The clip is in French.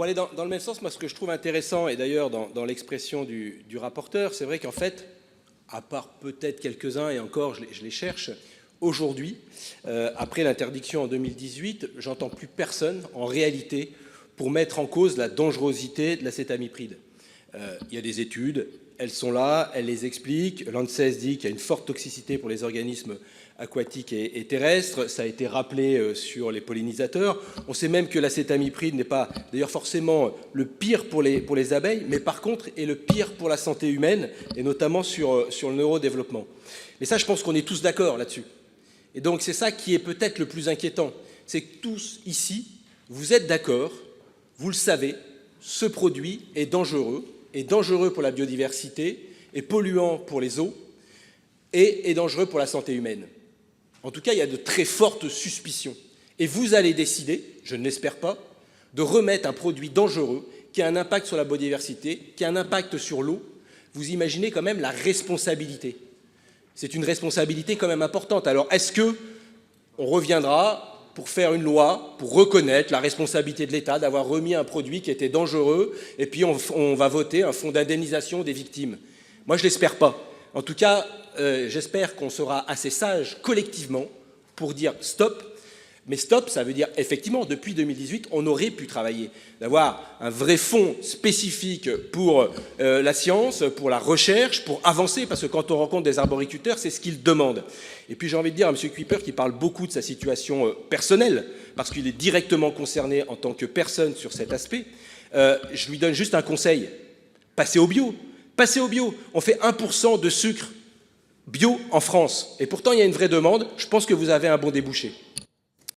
pour aller dans le même sens, moi ce que je trouve intéressant, et d'ailleurs dans l'expression du rapporteur, c'est vrai qu'en fait, à part peut-être quelques-uns, et encore je les cherche, aujourd'hui, après l'interdiction en 2018, j'entends plus personne en réalité pour mettre en cause la dangerosité de l'acétamipride. Il y a des études, elles sont là, elles les expliquent. L'ANSES dit qu'il y a une forte toxicité pour les organismes aquatiques et terrestres. Ça a été rappelé sur les pollinisateurs. On sait même que l'acétamipride n'est pas d'ailleurs forcément le pire pour les abeilles, mais par contre est le pire pour la santé humaine, et notamment sur le neurodéveloppement. Mais ça, je pense qu'on est tous d'accord là-dessus. Et donc c'est ça qui est peut-être le plus inquiétant. C'est que tous ici, vous êtes d'accord, vous le savez, ce produit est dangereux pour la biodiversité, est polluant pour les eaux et est dangereux pour la santé humaine. En tout cas, il y a de très fortes suspicions. Et vous allez décider, je ne l'espère pas, de remettre un produit dangereux qui a un impact sur la biodiversité, qui a un impact sur l'eau. Vous imaginez quand même la responsabilité. C'est une responsabilité quand même importante. Alors, est-ce qu'on reviendra pour faire une loi, pour reconnaître la responsabilité de l'État d'avoir remis un produit qui était dangereux, et puis on va voter un fonds d'indemnisation des victimes? Moi, je ne l'espère pas. En tout cas, j'espère qu'on sera assez sage collectivement pour dire stop. Mais stop, ça veut dire effectivement, depuis 2018, on aurait pu travailler, d'avoir un vrai fonds spécifique pour la science, pour la recherche, pour avancer, parce que quand on rencontre des arboriculteurs, c'est ce qu'ils demandent. Et puis j'ai envie de dire à M. Kuiper, qui parle beaucoup de sa situation personnelle, parce qu'il est directement concerné en tant que personne sur cet aspect, je lui donne juste un conseil: passez au bio. Passez au bio. On fait 1% de sucre bio en France. Et pourtant, il y a une vraie demande. Je pense que vous avez un bon débouché.